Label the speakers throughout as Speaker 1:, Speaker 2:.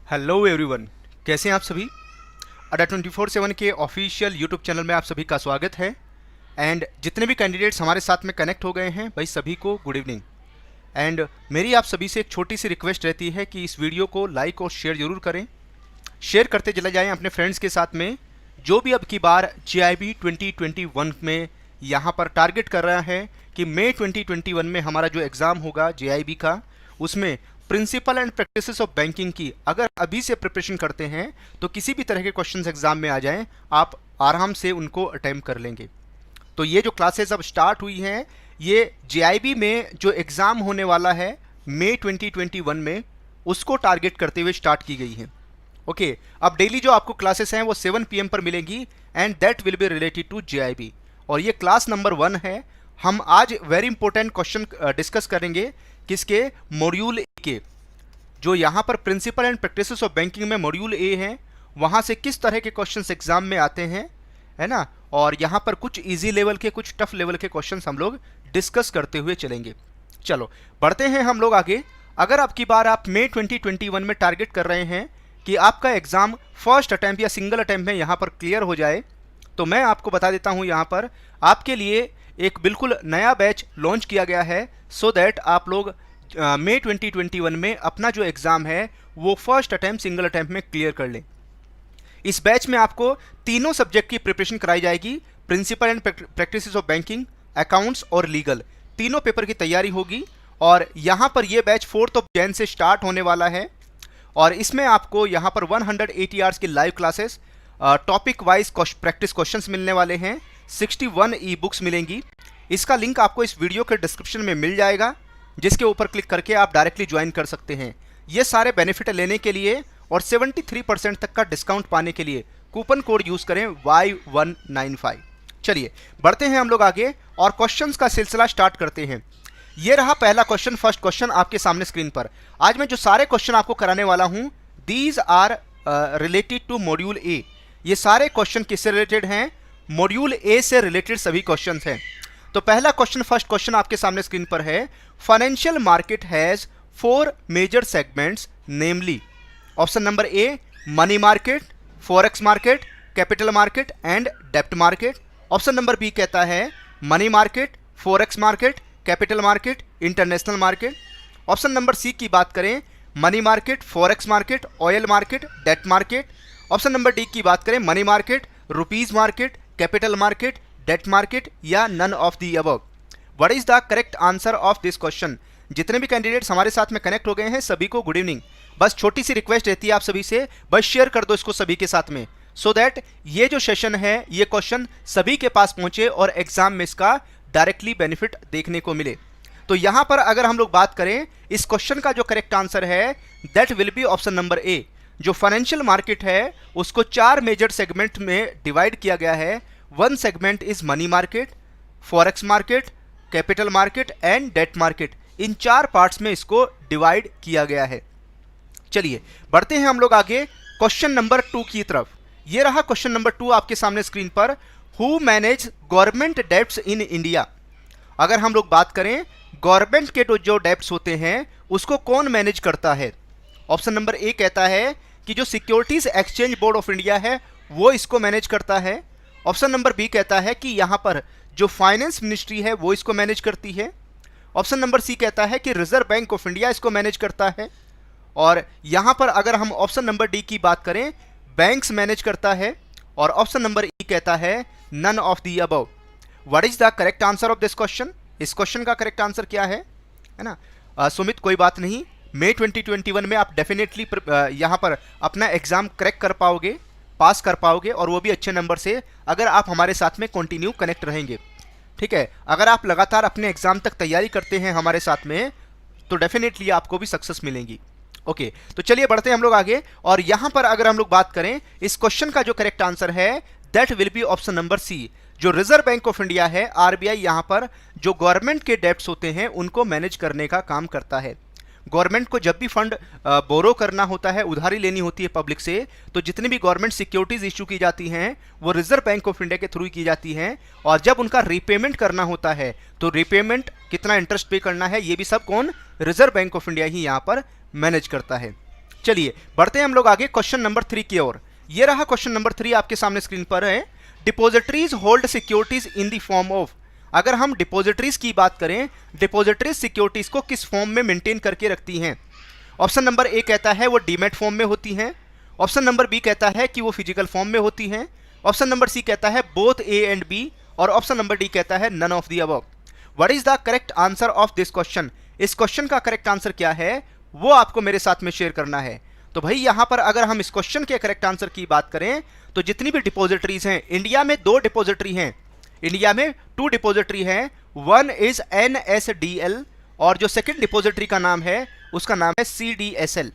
Speaker 1: Hello everyone, कैसे हैं आप सभी। अड्डा 24/7 के ऑफिशियल यूट्यूब चैनल में आप सभी का स्वागत है। एंड जितने भी कैंडिडेट्स हमारे साथ में कनेक्ट हो गए हैं भाई, सभी को गुड इवनिंग। एंड मेरी आप सभी से एक छोटी सी रिक्वेस्ट रहती है कि इस वीडियो को लाइक और शेयर ज़रूर करें। शेयर करते चले जाएं अपने फ्रेंड्स के साथ में, जो भी अब की बार JIB 2021 में यहाँ पर टारगेट कर रहा है कि मई 2021 में हमारा जो एग्ज़ाम होगा JIB का, उसमें principle and practices of banking की अगर अभी से प्रिपरेशन करते हैं तो किसी भी तरह के क्वेश्चंस एग्जाम में आ जाएं, आप आराम से उनको अटेम्प्ट कर लेंगे। तो ये जो क्लासेस अब स्टार्ट हुई हैं, ये JIB में जो एग्ज़ाम होने वाला है मई 2021 में, उसको टारगेट करते हुए स्टार्ट की गई हैं। ओके, अब डेली जो आपको क्लासेस हैं वो 7 PM पर मिलेंगी and that will be related to JIB। और ये क्लास नंबर 1 है। हम आज वेरी इंपॉर्टेंट क्वेश्चन डिस्कस करेंगे किसके, मॉड्यूल ए के। जो यहाँ पर principle and practices of banking में मॉड्यूल ए है, वहाँ से किस तरह के क्वेश्चंस एग्जाम में आते हैं, है ना। और यहाँ पर कुछ इजी लेवल के, कुछ टफ लेवल के क्वेश्चंस हम लोग डिस्कस करते हुए चलेंगे। चलो बढ़ते हैं हम लोग आगे। अगर आपकी बार आप मई 2021 में टारगेट कर रहे हैं कि आपका एग्ज़ाम फर्स्ट अटैम्प्ट या सिंगल अटैम्प्ट में यहाँ पर क्लियर हो जाए, तो मैं आपको बता देता हूँ यहाँ पर आपके लिए एक बिल्कुल नया बैच लॉन्च किया गया है, सो दैट आप लोग मई 2021 में अपना जो एग्ज़ाम है वो फर्स्ट अटैम्प्ट सिंगल अटैम्प्ट में क्लियर कर लें। इस बैच में आपको तीनों सब्जेक्ट की प्रिपरेशन कराई जाएगी। Principle and practices of banking, accounts और लीगल, तीनों पेपर की तैयारी होगी। और यहाँ पर ये बैच 4 जनवरी से स्टार्ट होने वाला है। और इसमें आपको यहाँ पर 180 आवर्स की live classes, topic wise practice questions मिलने वाले हैं, 61 ई बुक्स मिलेंगी। इसका लिंक आपको इस वीडियो के डिस्क्रिप्शन में मिल जाएगा, जिसके ऊपर क्लिक करके आप डायरेक्टली ज्वाइन कर सकते हैं। ये सारे बेनिफिट लेने के लिए और 73% तक का डिस्काउंट पाने के लिए कूपन कोड यूज़ करें Y195। चलिए बढ़ते हैं हम लोग आगे और क्वेश्चंस का सिलसिला स्टार्ट करते हैं। ये रहा पहला क्वेश्चन, फर्स्ट क्वेश्चन आपके सामने स्क्रीन पर। आज मैं जो सारे क्वेश्चन आपको कराने वाला हूँ, these are related to module A. ये सारे क्वेश्चन किससे रिलेटेड हैं, मॉड्यूल ए से रिलेटेड सभी क्वेश्चन हैं। तो पहला क्वेश्चन, फर्स्ट क्वेश्चन आपके सामने स्क्रीन पर है, financial market has 4 major segments, namely. Option number A money market, forex market, capital market and डेप्ट मार्केट। ऑप्शन नंबर बी कहता है money market, forex market, capital market, international market. Option number C की बात करें, money market, forex market, oil market, debt market. Option number D की बात करें, money market, rupees market, capital market, debt market या none of the above. What is the correct answer of this question. जितने भी candidates हमारे साथ में connect हो गए हैं सभी को गुड इवनिंग। बस छोटी सी रिक्वेस्ट रहती है आप सभी से, बस शेयर कर दो इसको सभी के साथ में, सो दैट ये जो सेशन है, ये क्वेश्चन सभी के पास पहुंचे और एग्जाम में इसका डायरेक्टली बेनिफिट देखने को मिले। तो यहां पर अगर हम लोग बात करें, इस क्वेश्चन का जो करेक्ट आंसर है that will be option number ए। जो फाइनेंशियल मार्केट है उसको 4 मेजर सेगमेंट में डिवाइड किया गया है। 1 segment is money market, forex market, capital market and debt market. In 4 parts में इसको डिवाइड किया गया है। चलिए बढ़ते हैं हम लोग आगे क्वेश्चन नंबर 2 की तरफ। ये रहा क्वेश्चन नंबर 2 आपके सामने स्क्रीन पर, who manage government debts in India. अगर हम लोग बात करें गवर्नमेंट के जो डेब्ट्स होते हैं उसको कौन मैनेज करता है। ऑप्शन नंबर ए कहता है कि जो securities exchange board of India है वो इसको मैनेज करता है। ऑप्शन नंबर बी कहता है कि यहाँ पर जो फाइनेंस मिनिस्ट्री है वो इसको मैनेज करती है। ऑप्शन नंबर सी कहता है कि रिजर्व बैंक ऑफ इंडिया इसको मैनेज करता है। और यहाँ पर अगर हम ऑप्शन नंबर डी की बात करें, बैंक्स मैनेज करता है। और ऑप्शन नंबर ई कहता है none of the above. What is the correct answer of this question. इस क्वेश्चन का करेक्ट आंसर क्या है ना। सुमित कोई बात नहीं, मई 2021 में आप डेफिनेटली यहाँ पर अपना एग्जाम क्रैक कर पाओगे, पास कर पाओगे, और वो भी अच्छे नंबर से, अगर आप हमारे साथ में कंटिन्यू कनेक्ट रहेंगे। ठीक है, अगर आप लगातार अपने एग्जाम तक तैयारी करते हैं हमारे साथ में तो डेफिनेटली आपको भी सक्सेस मिलेंगी। ओके, तो चलिए बढ़ते हैं हम लोग आगे। और यहाँ पर अगर हम लोग बात करें, इस क्वेश्चन का जो करेक्ट आंसर है that will be option number C. जो रिजर्व बैंक ऑफ इंडिया है, RBI, यहाँ पर जो गवर्नमेंट के डेब्ट्स होते हैं उनको मैनेज करने का काम करता है। गवर्नमेंट को जब भी फंड बोरो करना होता है, उधारी लेनी होती है पब्लिक से, तो जितनी भी गवर्नमेंट सिक्योरिटीज इशू की जाती हैं वो रिजर्व बैंक ऑफ इंडिया के थ्रू की जाती हैं। और जब उनका रीपेमेंट करना होता है तो रीपेमेंट कितना इंटरेस्ट पे करना है, ये भी सब कौन, रिजर्व बैंक ऑफ इंडिया ही यहाँ पर मैनेज करता है। चलिए बढ़ते हैं हम लोग आगे क्वेश्चन नंबर 3 की ओर। ये रहा क्वेश्चन नंबर 3 आपके सामने स्क्रीन पर है। Depositories hold securities in the form of. अगर हम डिपॉजिटरीज की बात करें, डिपॉजिटरीज सिक्योरिटीज को किस फॉर्म में मेंटेन करके रखती हैं? ऑप्शन नंबर ए कहता है वो डीमैट फॉर्म में होती हैं। ऑप्शन नंबर बी कहता है कि वो फिजिकल फॉर्म में होती हैं। ऑप्शन नंबर सी कहता है बोथ ए एंड बी। और ऑप्शन नंबर डी कहता है none of the above. What is the correct answer of this question? इस क्वेश्चन का करेक्ट आंसर क्या है वो आपको मेरे साथ में शेयर करना है। तो भाई यहां पर अगर हम इस क्वेश्चन के करेक्ट आंसर की बात करें तो जितनी भी डिपॉजिटरीज हैं, इंडिया में 2 डिपॉजिटरी हैं, इंडिया में 2 डिपॉजिटरी हैं। वन इज NSDL और जो सेकंड डिपॉजिटरी का नाम है उसका नाम है CDSL,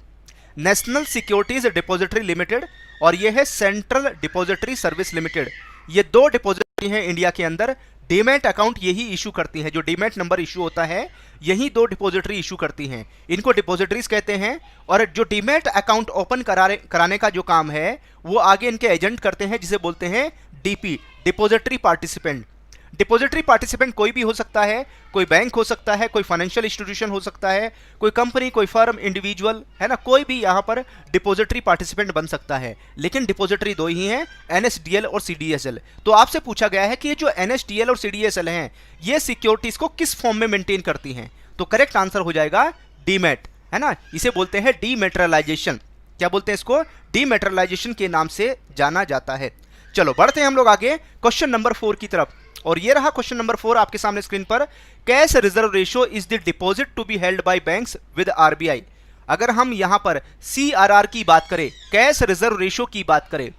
Speaker 1: national securities depository limited, और ये है सेंट्रल डिपॉजिटरी सर्विस लिमिटेड। ये 2 डिपॉजिटरी हैं इंडिया के अंदर। डीमैट अकाउंट यही इशू करती हैं, जो डीमैट नंबर इशू होता है यही 2 डिपॉजिटरी इशू करती हैं, इनको डिपॉजिटरीज कहते हैं। और जो डीमैट अकाउंट ओपन कराने का जो काम है वो आगे इनके एजेंट करते हैं, जिसे बोलते हैं DP, depository participant. Depository participant कोई भी हो सकता है, कोई बैंक हो सकता है, कोई फाइनेंशियल इंस्टीट्यूशन हो सकता है, कोई कंपनी, कोई फर्म, इंडिविजुअल, है ना, कोई भी यहाँ पर डिपॉजिटरी पार्टिसिपेंट बन सकता है। लेकिन डिपॉजिटरी 2 ही हैं, NSDL और CDSL। तो आपसे पूछा गया है कि ये जो NSDL और CDSL हैं ये सिक्योरिटीज को किस फॉर्म में मेंटेन करती हैं? तो करेक्ट आंसर हो जाएगा डीमैट, है ना। इसे बोलते हैं डीमैटेरियलाइजेशन। क्या बोलते हैं इसको? डीमैटेरियलाइजेशन के नाम से जाना जाता है। चलो बढ़ते हैं हम लोग आगे क्वेश्चन नंबर 4 की तरफ। और ये रहा क्वेश्चन नंबर 4 आपके सामने स्क्रीन पर। Cash reserve ratio is the deposit to be held by banks with RBI। अगर हम यहां पर CRR की बात करें, कैश रिजर्व रेशियो की बात करें,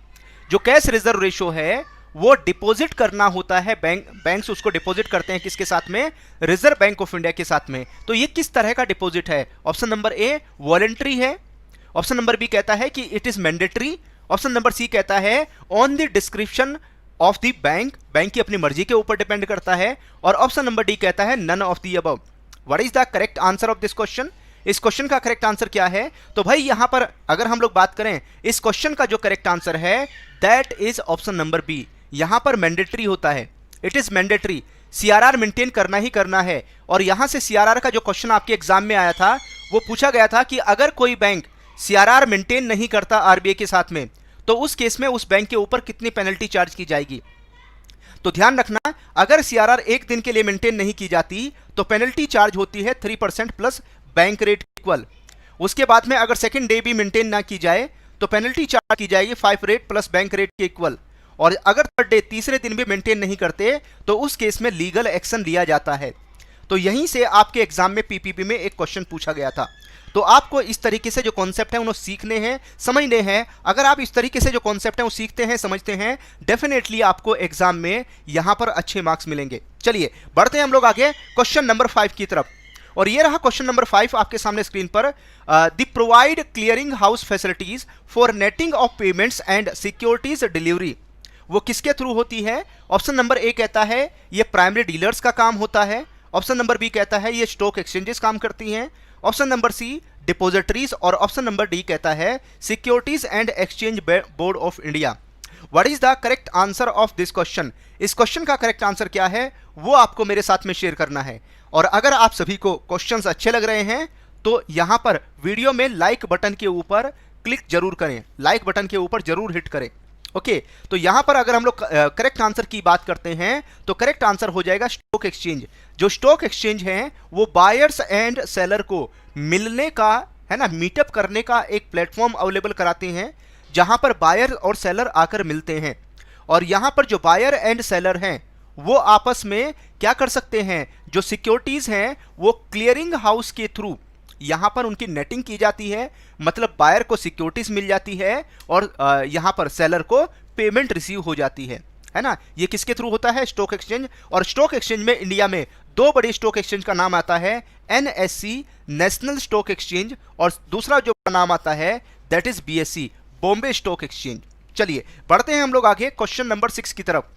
Speaker 1: जो कैश रिजर्व रेशियो है वो डिपॉजिट करना होता है, बैंक्स उसको डिपॉजिट करते हैं किसके साथ में? रिजर्व बैंक ऑफ इंडिया के साथ में। तो ये किस तरह का डिपॉजिट है? ऑप्शन नंबर ए वॉलेंट्री है। ऑप्शन नंबर बी कहता है कि it is mandatory. Option number C कहता है on the description of the bank, bank की अपनी मर्जी के ऊपर डिपेंड करता है। और ऑप्शन नंबर डी कहता है none of the above. What is the correct answer of this question? इस क्वेश्चन का करेक्ट आंसर क्या है? तो भाई यहां पर अगर हम लोग बात करें इस क्वेश्चन का जो करेक्ट आंसर है that is option number B. यहां पर मैंडेटरी होता है, it is mandatory. CRR maintain करना ही करना है। और यहां से CRR का जो क्वेश्चन आपके एग्जाम में आया था वो पूछा गया था कि अगर कोई बैंक CRR मेंटेन नहीं करता RBI के साथ में तो उस केस में उस बैंक के ऊपर कितनी पेनल्टी चार्ज की जाएगी। तो ध्यान रखना, अगर CRR 1 दिन के लिए मेंटेन नहीं की जाती तो पेनल्टी चार्ज होती है 3% प्लस बैंक रेट इक्वल। उसके बाद में अगर सेकंड डे भी मेंटेन ना की जाए तो पेनल्टी चार्ज की जाएगी 5 रेट प्लस बैंक रेट के इक्वल। और अगर थर्ड डे, तीसरे दिन भी मेंटेन नहीं करते तो उस केस में लीगल एक्शन लिया जाता है। तो यहीं से आपके एग्जाम में PPP में एक क्वेश्चन पूछा गया था। तो आपको इस तरीके से जो कॉन्सेप्ट है उन्हें सीखने हैं, समझने हैं। अगर आप इस तरीके से जो कॉन्सेप्ट है वो सीखते हैं, समझते हैं, डेफिनेटली आपको एग्जाम में यहां पर अच्छे मार्क्स मिलेंगे। चलिए बढ़ते हैं हम लोग आगे क्वेश्चन नंबर 5 की तरफ। और ये रहा क्वेश्चन नंबर 5 आपके सामने स्क्रीन पर। The provide clearing house facilities for netting of payments and securities delivery. वो किसके थ्रू होती है? ऑप्शन नंबर ए कहता है ये प्राइमरी डीलर्स का काम होता है। ऑप्शन नंबर बी कहता है ये स्टॉक एक्सचेंजेस काम करती हैं। Option number C depositories. और ऑप्शन नंबर डी कहता है securities and exchange board of India. What is the correct answer of this question? इस क्वेश्चन का करेक्ट आंसर क्या है वो आपको मेरे साथ में शेयर करना है। और अगर आप सभी को क्वेश्चंस अच्छे लग रहे हैं तो यहां पर वीडियो में लाइक बटन के ऊपर क्लिक जरूर करें, लाइक बटन के ऊपर जरूर हिट करें। ओके तो यहां पर अगर हम लोग करेक्ट आंसर की बात करते हैं तो करेक्ट आंसर हो जाएगा स्टॉक एक्सचेंज। जो स्टॉक एक्सचेंज है वो बायर्स एंड सेलर को मिलने का, है ना, मीटअप करने का एक प्लेटफॉर्म अवेलेबल कराते हैं जहां पर बायर और सेलर आकर मिलते हैं। और यहां पर जो बायर एंड सेलर हैं वो आपस में क्या कर सकते हैं, जो सिक्योरिटीज हैं वो क्लियरिंग हाउस के थ्रू यहां पर उनकी नेटिंग की जाती है। मतलब बायर को सिक्योरिटीज मिल जाती है और यहां पर सेलर को पेमेंट रिसीव हो जाती है ना। ये किसके थ्रू होता है? Stock exchange. और स्टॉक एक्सचेंज में इंडिया में 2 बड़े स्टॉक एक्सचेंज का नाम आता है NSE, नेशनल स्टॉक एक्सचेंज, और दूसरा जो नाम आता है that is BSE, Bombay stock exchange. चलिए बढ़ते हैं हम लोग आगे क्वेश्चन नंबर 6 की तरफ।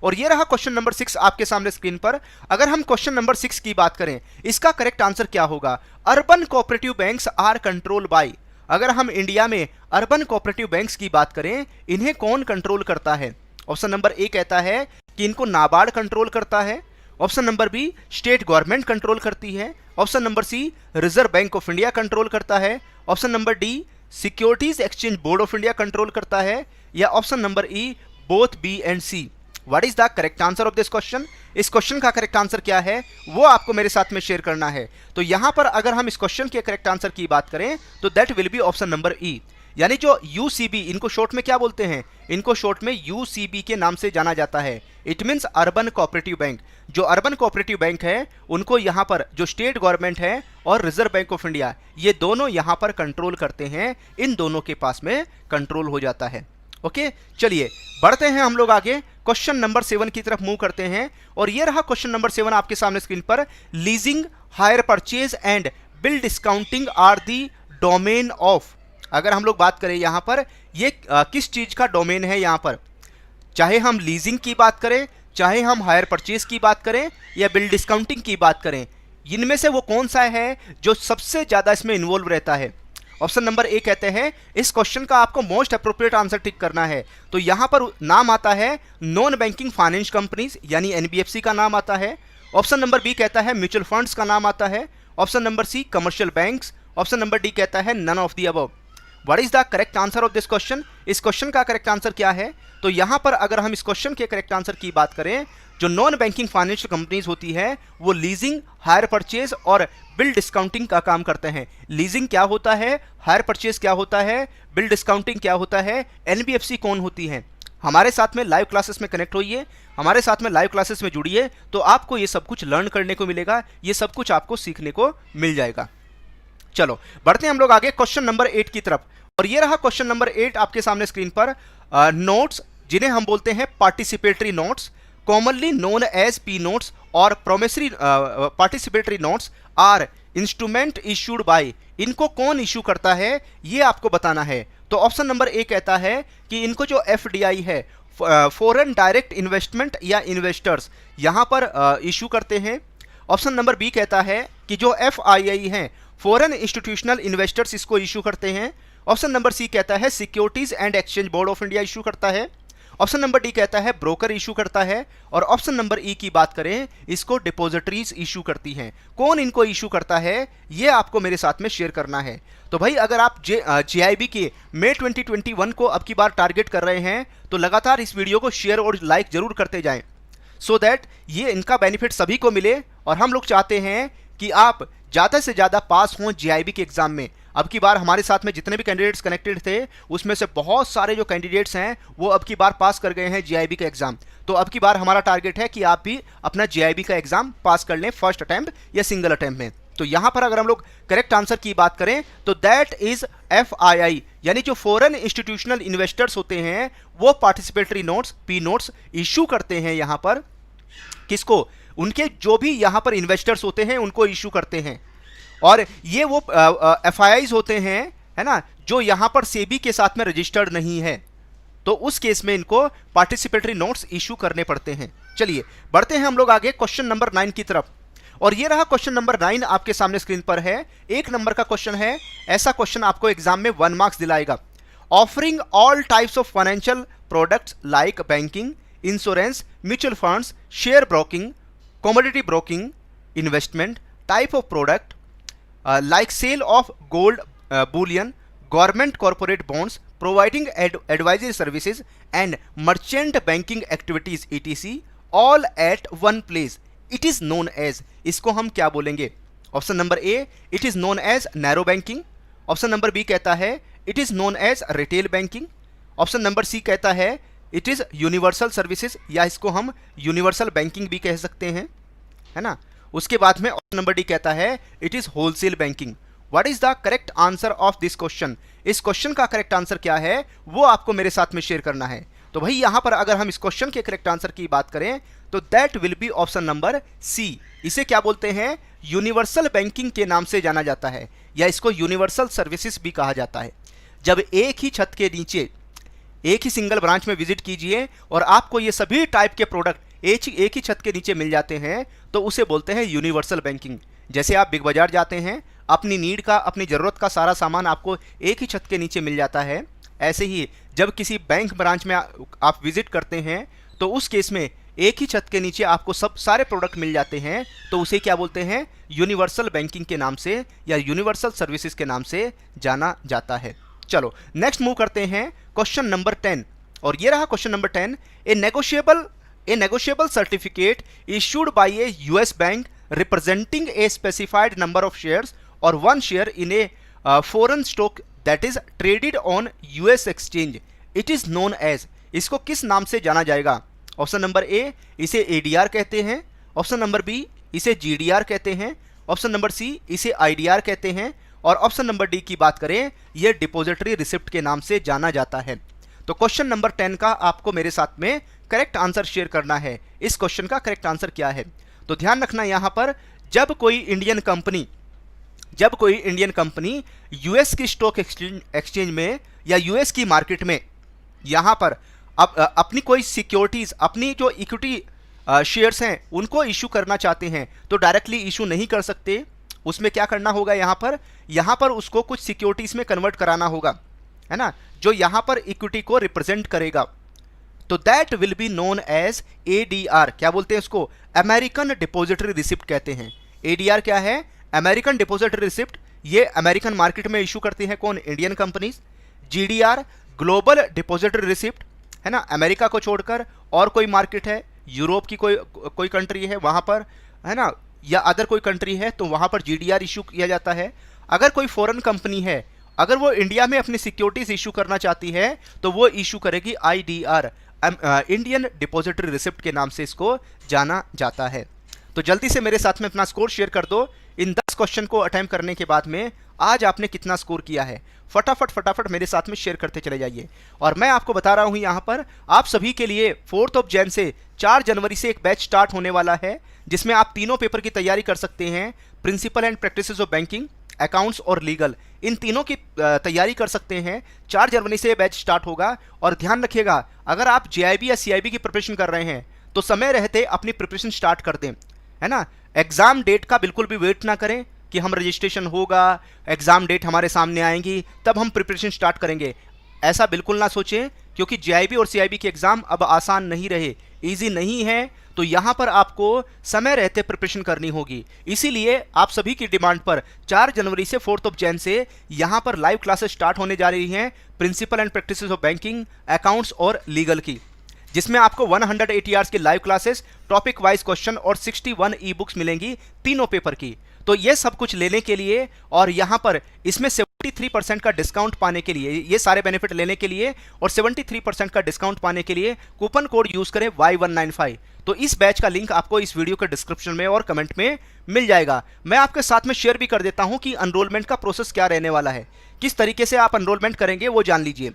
Speaker 1: और ये रहा क्वेश्चन नंबर 6 आपके सामने स्क्रीन पर। अगर हम क्वेश्चन नंबर 6 की बात करें इसका करेक्ट आंसर क्या होगा? Urban cooperative banks are control by. अगर हम इंडिया में अर्बन कोऑपरेटिव बैंक्स की बात करें इन्हें कौन कंट्रोल करता है? ऑप्शन नंबर ए कहता है कि इनको नाबार्ड कंट्रोल करता है। Option number B state government control करती है। Option number C Reserve Bank of India control करता है। Option number D securities exchange board of India control करता है, या option number E both B and C? What is the correct answer of this question? इस question का correct answer क्या है वो आपको मेरे साथ में शेयर करना है। तो यहां पर अगर हम इस क्वेश्चन के करेक्ट आंसर की बात करें तो that will be option number ई, यानी जो यूसीबी, इनको शॉर्ट में क्या बोलते हैं? इनको शॉर्ट में यूसीबी के नाम से जाना जाता है। It means urban cooperative bank. जो अर्बन कोऑपरेटिव बैंक है उनको यहाँ पर जो स्टेट गवर्नमेंट है और रिजर्व बैंक ऑफ इंडिया, ये दोनों यहाँ पर कंट्रोल करते हैं, इन दोनों के पास में कंट्रोल हो जाता है। ओके, चलिए बढ़ते हैं हम लोग आगे, क्वेश्चन नंबर 7 की तरफ मूव करते हैं। और ये रहा क्वेश्चन नंबर 7 आपके सामने स्क्रीन पर। Leasing, hire purchase and bill discounting are the domain of. अगर हम लोग बात करें यहाँ पर ये किस चीज का डोमेन है, यहाँ पर चाहे हम लीजिंग की बात करें, चाहे हम हायर परचेज की बात करें या बिल डिस्काउंटिंग की बात करें, इनमें से वो कौन सा है जो सबसे ज्यादा इसमें इन्वॉल्व रहता है? ऑप्शन नंबर ए कहते हैं इस क्वेश्चन का आपको मोस्ट अप्रोप्रिएट आंसर टिक करना है। तो यहां पर नाम आता है नॉन बैंकिंग फाइनेंस कंपनीज यानी एनबीएफसी का नाम आता है। ऑप्शन नंबर बी कहता है म्यूचुअल फंड्स का नाम आता है। Option number C commercial banks. Option number D कहता है none of the above. What is the correct answer of this question? इस क्वेश्चन का करेक्ट आंसर क्या है? तो यहां पर अगर हम इस क्वेश्चन के करेक्ट आंसर की बात करें, जो नॉन बैंकिंग फाइनेंशियल कंपनीज होती है वो लीजिंग, हायर परचेज और बिल डिस्काउंटिंग का काम करते हैं। लीजिंग क्या होता है, हायर परचेज क्या होता है, बिल डिस्काउंटिंग क्या होता है, एनबीएफसी कौन होती है? हमारे साथ में लाइव क्लासेस में कनेक्ट होइए, हमारे साथ में लाइव क्लासेस में जुड़िए, तो आपको ये सब कुछ लर्न करने को मिलेगा, ये सब कुछ आपको सीखने को मिल जाएगा। चलो बढ़ते हैं हम लोग आगे क्वेश्चन नंबर 8 की तरफ। और ये रहा क्वेश्चन नंबर 8 आपके सामने स्क्रीन पर। नोट्स, जिन्हें हम बोलते हैं participatory notes, commonly known as P notes और promissory participatory notes are instrument issued by. इनको कौन इशू करता है ये आपको बताना है। तो ऑप्शन नंबर ए कहता है कि इनको जो एफडीआई है, फॉरेन डायरेक्ट इन्वेस्टमेंट या इन्वेस्टर्स, यहां पर इशू करते हैं। ऑप्शन नंबर बी कहता है कि जो एफआईआई है, फॉरेन इंस्टीट्यूशनल इन्वेस्टर्स, इसको इशू करते हैं। ऑप्शन नंबर सी कहता है securities and exchange board of India issue करता है। ऑप्शन नंबर डी कहता है ब्रोकर इशू करता है। और ऑप्शन नंबर ई की बात करें, इसको डिपॉजिटरीज इशू करती हैं। कौन इनको इशू करता है ये आपको मेरे साथ में शेयर करना है। तो भाई अगर आप जेआईबी के मई 2021 को अब की बार टारगेट कर रहे हैं तो लगातार इस वीडियो को शेयर और लाइक जरूर करते जाएं, सो दैट ये इनका बेनिफिट सभी को मिले। और हम लोग चाहते हैं कि आप ज़्यादा से ज़्यादा पास हों जेआईबी के एग्जाम में। अब की बार हमारे साथ में जितने भी कैंडिडेट्स कनेक्टेड थे उसमें से बहुत सारे जो कैंडिडेट्स हैं वो अब की बार पास कर गए हैं जेआईबी का एग्जाम। तो अब की बार हमारा टारगेट है कि आप भी अपना जेआईबी का एग्जाम पास कर लें, फर्स्ट अटेम्प्ट या सिंगल अटेम्प्ट में। तो यहां पर अगर हम लोग करेक्ट आंसर की बात करें तो दैट इज एफआईआई, यानी जो फॉरेन इंस्टीट्यूशनल इन्वेस्टर्स होते हैं वो participatory notes, P notes issue करते हैं। यहां पर किसको? उनके जो भी यहां पर इन्वेस्टर्स होते हैं उनको इशू करते हैं। और ये वो एफआईआईज होते हैं, है ना, जो यहां पर सेबी के साथ में रजिस्टर्ड नहीं है, तो उस केस में इनको पार्टिसिपेटरी नोट्स इशू करने पड़ते हैं। चलिए बढ़ते हैं हम लोग आगे क्वेश्चन नंबर 9 की तरफ। और ये रहा क्वेश्चन नंबर 9 आपके सामने स्क्रीन पर है। 1 नंबर का क्वेश्चन है। ऐसा क्वेश्चन आपको एग्जाम में 1 मार्क्स दिलाएगा। Offering all types of financial products like banking, insurance, mutual funds, share broking, commodity broking, investment, type of product like sale of gold, bullion, government corporate bonds, providing advisory services and merchant banking activities etc. all at one place. It is known as, इसको हम क्या बोलेंगे? Option number A it is known as narrow banking. Option number B कहता है it is known as retail banking. Option number C कहता है it is universal services, या इसको हम यूनिवर्सल बैंकिंग भी कह सकते हैं, है ना। उसके बाद में ऑप्शन नंबर डी कहता है it is wholesale banking. What is the correct answer of this question? इस क्वेश्चन का करेक्ट आंसर क्या है वो आपको मेरे साथ में शेयर करना है। तो भाई यहां पर अगर हम इस क्वेश्चन के करेक्ट आंसर की बात करें तो that will be option number C. इसे क्या बोलते हैं? यूनिवर्सल बैंकिंग के नाम से जाना जाता है, या इसको यूनिवर्सल सर्विसेज भी कहा जाता है। जब एक ही छत के नीचे, एक ही सिंगल ब्रांच में विजिट कीजिए और आपको ये सभी टाइप के प्रोडक्ट एक ही छत के नीचे मिल जाते हैं तो उसे बोलते हैं यूनिवर्सल बैंकिंग। जैसे आप बिग बाजार जाते हैं, अपनी नीड का, अपनी ज़रूरत का सारा सामान आपको एक ही छत के नीचे मिल जाता है, ऐसे ही जब किसी बैंक ब्रांच में आप विजिट करते हैं तो उस केस में एक ही छत के नीचे आपको सब सारे प्रोडक्ट मिल जाते हैं, तो उसे क्या बोलते हैं? यूनिवर्सल बैंकिंग के नाम से या यूनिवर्सल सर्विसेज के नाम से जाना जाता है। चलो नेक्स्ट मूव करते हैं क्वेश्चन नंबर 10, और ये रहा question number 10। A negotiable certificate issued by a US bank representing a specified number of shares और one share in a foreign stock that is traded on US exchange, it is known as, इसको किस नाम से जाना जाएगा? Option number ए, इसे ADR कहते हैं। ऑप्शन नंबर बी, इसे जीडीआर कहते हैं। ऑप्शन नंबर सी, इसे आईडीआर कहते हैं। और ऑप्शन नंबर डी की बात करें, यह डिपॉजिटरी रिसिप्ट के नाम से जाना जाता है। तो क्वेश्चन नंबर 10 का आपको मेरे साथ में करेक्ट आंसर शेयर करना है। इस क्वेश्चन का करेक्ट आंसर क्या है? तो ध्यान रखना यहां पर, जब कोई इंडियन कंपनी यूएस की स्टॉक एक्सचेंज में या यूएस की मार्केट में यहां पर अपनी कोई सिक्योरिटीज, अपनी जो इक्विटी शेयर्स हैं उनको इशू करना चाहते हैं, तो डायरेक्टली इशू नहीं कर सकते। उसमें क्या करना होगा, यहां पर उसको कुछ सिक्योरिटीज में कन्वर्ट कराना होगा, है ना, जो यहां पर इक्विटी को रिप्रेजेंट करेगा। तो that will be known as ADR. क्या बोलते हैं उसको? अमेरिकन डिपॉजिटरी रिसिप्ट कहते हैं। एडीआर क्या है? American depository receipt. ये अमेरिकन मार्केट में इशू करती है कौन? Indian companies. GDR global depository receipt, है ना, अमेरिका को छोड़कर और कोई मार्केट है, यूरोप की कोई कंट्री है वहां पर, है ना, या अदर कोई कंट्री है तो वहां पर जीडीआर इशू किया जाता है। अगर कोई फॉरेन कंपनी है, अगर वो इंडिया में अपनी सिक्योरिटीज इशू करना चाहती है तो वो इशू करेगी आईडीआर, इंडियन डिपॉजिटरी रिसिप्ट के नाम से इसको जाना जाता है। तो जल्दी से मेरे साथ में अपना स्कोर शेयर कर दो। इन 10 क्वेश्चन को अटेम्प्ट करने के बाद में आज आपने कितना स्कोर किया है, फटाफट मेरे साथ में शेयर करते चले जाइए। और मैं आपको बता रहा हूं यहां पर आप सभी के लिए 4 जैन से 4 जनवरी से एक बैच स्टार्ट होने वाला है, जिसमें आप तीनों पेपर की तैयारी कर सकते हैं। Principle and practices of banking, accounts और लीगल, इन तीनों की तैयारी कर सकते हैं। 4 जनवरी से बैच स्टार्ट होगा। और ध्यान रखिएगा, अगर आप जेआईबी या सीआईबी की प्रिपरेशन कर रहे हैं तो समय रहते अपनी प्रिपरेशन स्टार्ट कर दें, है ना। एग्जाम डेट का बिल्कुल भी वेट ना करें कि हम रजिस्ट्रेशन होगा, एग्जाम डेट हमारे सामने आएंगी तब हम प्रिपरेशन स्टार्ट करेंगे, ऐसा बिल्कुल ना सोचें, क्योंकि जेआईबी और सीआईबी के एग्जाम अब आसान नहीं रहे, इजी नहीं है। तो यहां पर आपको समय रहते प्रिपरेशन करनी होगी। इसीलिए आप सभी की डिमांड पर 4 जनवरी से 4 जैन से यहां पर लाइव क्लासेस स्टार्ट होने जा रही हैं, principle and practices of banking, accounts और लीगल की, जिसमें आपको 180 आवर्स की live classes, topic wise question और 61 ई बुक्स मिलेंगी तीनों पेपर की। तो ये सब कुछ लेने के लिए और यहाँ पर इसमें 73% का डिस्काउंट पाने के लिए, ये सारे बेनिफिट लेने के लिए और 73% का डिस्काउंट पाने के लिए कूपन कोड यूज करें Y195। तो इस बैच का लिंक आपको इस वीडियो के डिस्क्रिप्शन में और कमेंट में मिल जाएगा। मैं आपके साथ में शेयर भी कर देता हूं कि एनरोलमेंट का प्रोसेस क्या रहने वाला है, किस तरीके से आप एनरोलमेंट करेंगे वो जान लीजिए।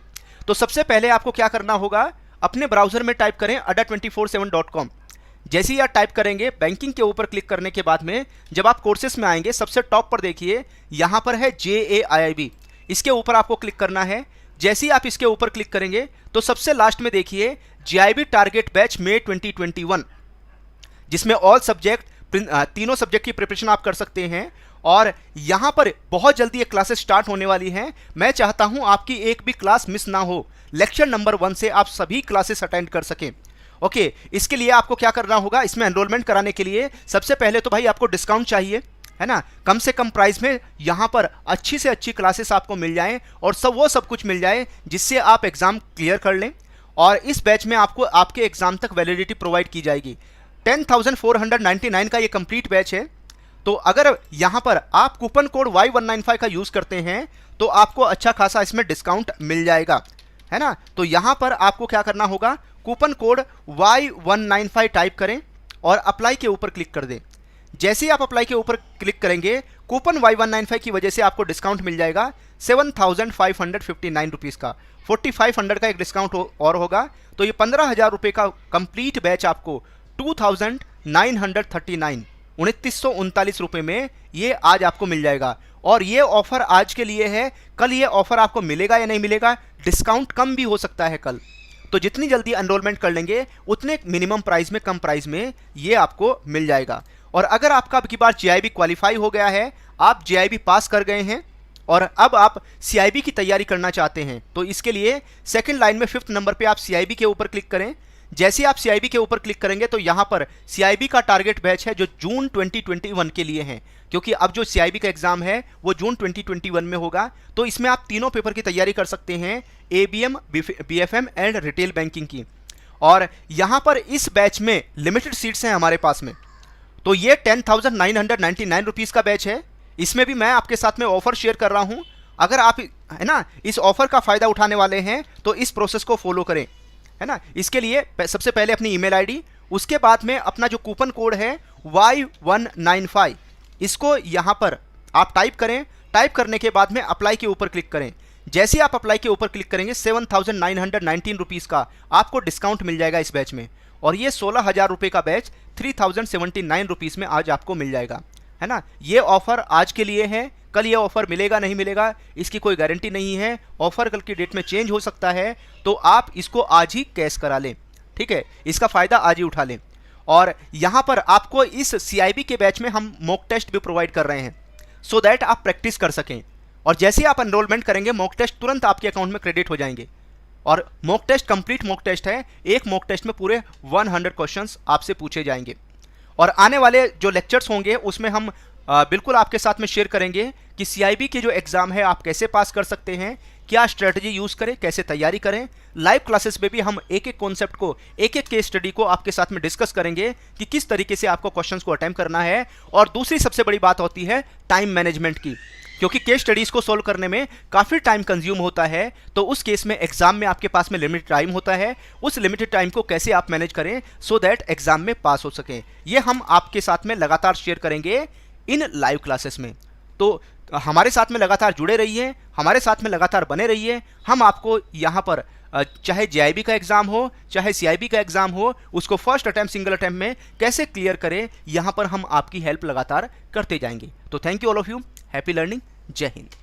Speaker 1: तो सबसे पहले आपको क्या करना होगा, अपने ब्राउजर में टाइप करें adda247.com। जैसे ही आप टाइप करेंगे, बैंकिंग के ऊपर क्लिक करने के बाद में जब आप कोर्सेस में आएंगे, सबसे टॉप पर देखिए यहां पर है JAIIB, इसके ऊपर आपको क्लिक करना है। जैसे ही आप इसके ऊपर क्लिक करेंगे तो सबसे लास्ट में देखिए JIB टारगेट बैच मई 2021, जिसमें ऑल सब्जेक्ट, तीनों सब्जेक्ट की प्रिपरेशन आप कर सकते हैं। और यहां पर बहुत जल्दी ये क्लासेस स्टार्ट होने वाली हैं। मैं चाहता हूं आपकी एक भी क्लास मिस ना हो, लेक्चर नंबर 1 से आप सभी क्लासेस अटेंड कर सकें। ओके, इसके लिए आपको क्या करना होगा, इसमें एनरोलमेंट कराने के लिए सबसे पहले तो भाई आपको डिस्काउंट चाहिए, है ना, कम से कम प्राइस में यहाँ पर अच्छी से अच्छी क्लासेस आपको मिल जाएं और सब कुछ मिल जाए जिससे आप एग्जाम क्लियर कर लें। और इस बैच में आपको आपके एग्जाम तक वैलिडिटी प्रोवाइड की जाएगी। 10,499 का ये कंप्लीट बैच है। तो अगर यहाँ पर आप कूपन कोड Y195 का यूज करते हैं तो आपको अच्छा खासा इसमें डिस्काउंट मिल जाएगा, है ना। तो यहाँ पर आपको क्या करना होगा, कूपन कोड Y195 टाइप करें और अप्लाई के ऊपर क्लिक कर दें। जैसे ही आप अप्लाई के ऊपर क्लिक करेंगे, कूपन Y195 की वजह से आपको डिस्काउंट मिल जाएगा 7,559 रुपीज़ का, 4,500 का एक डिस्काउंट और होगा। तो ये 15,000 रुपये का कंप्लीट बैच आपको 2,939, 2,939 रुपये में ये आज आपको मिल जाएगा। और ये ऑफर आज के लिए है, कल ये ऑफर आपको मिलेगा या नहीं मिलेगा, डिस्काउंट कम भी हो सकता है कल। तो जितनी जल्दी एनरोलमेंट कर लेंगे उतने मिनिमम प्राइस में, कम प्राइस में ये आपको मिल जाएगा। और अगर आपका अब की बार JIB क्वालिफाई हो गया है, आप JIB पास कर गए हैं और अब आप CIB की तैयारी करना चाहते हैं, तो इसके लिए सेकंड लाइन में 5th नंबर पे आप CIB के ऊपर क्लिक करें। जैसे आप CIB के ऊपर क्लिक करेंगे तो यहाँ पर CIB का टारगेट बैच है जो जून 2021 के लिए है, क्योंकि अब जो CIB का एग्जाम है वो जून 2021 में होगा। तो इसमें आप तीनों पेपर की तैयारी कर सकते हैं, ABM, BFM and retail banking की। और यहाँ पर इस बैच में लिमिटेड सीट्स हैं हमारे पास में। तो ये 10,999 रुपीज़ का बैच है। इसमें भी मैं आपके साथ में ऑफर शेयर कर रहा हूँ। अगर आप है ना इस ऑफर का फ़ायदा उठाने वाले हैं तो इस प्रोसेस को फॉलो करें, है ना। इसके लिए सबसे पहले अपनी ईमेल आईडी, उसके बाद में अपना जो कूपन कोड है Y195, इसको यहाँ पर आप टाइप करें। टाइप करने के बाद में अप्लाई के ऊपर क्लिक करें। जैसे आप अप्लाई के ऊपर क्लिक करेंगे 7,919 रुपीज़ का आपको डिस्काउंट मिल जाएगा इस बैच में। और ये 16,000 रुपये का बैच 3,079 रुपीज़ में आज आपको मिल जाएगा, है ना। ये ऑफ़र आज के लिए है, कल ये ऑफ़र मिलेगा नहीं मिलेगा इसकी कोई गारंटी नहीं है। ऑफ़र कल की डेट में चेंज हो सकता है, तो आप इसको आज ही कैश करा लें, ठीक है। इसका फ़ायदा आज ही उठा लें। और यहाँ पर आपको इस CIB के बैच में हम मॉक टेस्ट भी प्रोवाइड कर रहे हैं, सो दैट आप प्रैक्टिस कर सकें। और जैसे ही आप एनरोलमेंट करेंगे मॉक टेस्ट तुरंत आपके अकाउंट में क्रेडिट हो जाएंगे। और mock test complete mock test है, एक मॉक टेस्ट में पूरे 100 क्वेश्चंस आपसे पूछे जाएंगे। और आने वाले जो लेक्चर्स होंगे उसमें हम बिल्कुल आपके साथ में शेयर करेंगे कि CIB के जो एग्ज़ाम है आप कैसे पास कर सकते हैं, क्या स्ट्रेटजी यूज़ करें, कैसे तैयारी करें। लाइव क्लासेस में भी हम एक एक कॉन्सेप्ट को, एक एक केस स्टडी को आपके साथ में डिस्कस करेंगे कि किस तरीके से आपको क्वेश्चंस को अटेम्प्ट करना है। और दूसरी सबसे बड़ी बात होती है टाइम मैनेजमेंट की, क्योंकि केस स्टडीज़ को सोल्व करने में काफ़ी टाइम कंज्यूम होता है। तो उस केस में एग्जाम में आपके पास में लिमिटेड टाइम होता है, उस लिमिटेड टाइम को कैसे आप मैनेज करें सो दैट एग्जाम में पास हो सकें, ये हम आपके साथ में लगातार शेयर करेंगे इन लाइव क्लासेस में। तो हमारे साथ में लगातार जुड़े रहिए, हमारे साथ में लगातार बने रहिए। हम आपको यहाँ पर चाहे JIB का एग्ज़ाम हो, चाहे CIB का एग्ज़ाम हो, उसको फर्स्ट अटैम्प्ट, सिंगल अटैम्प्ट में कैसे क्लियर करें, यहाँ पर हम आपकी हेल्प लगातार करते जाएंगे। तो thank you all of you, happy learning, जय हिंद।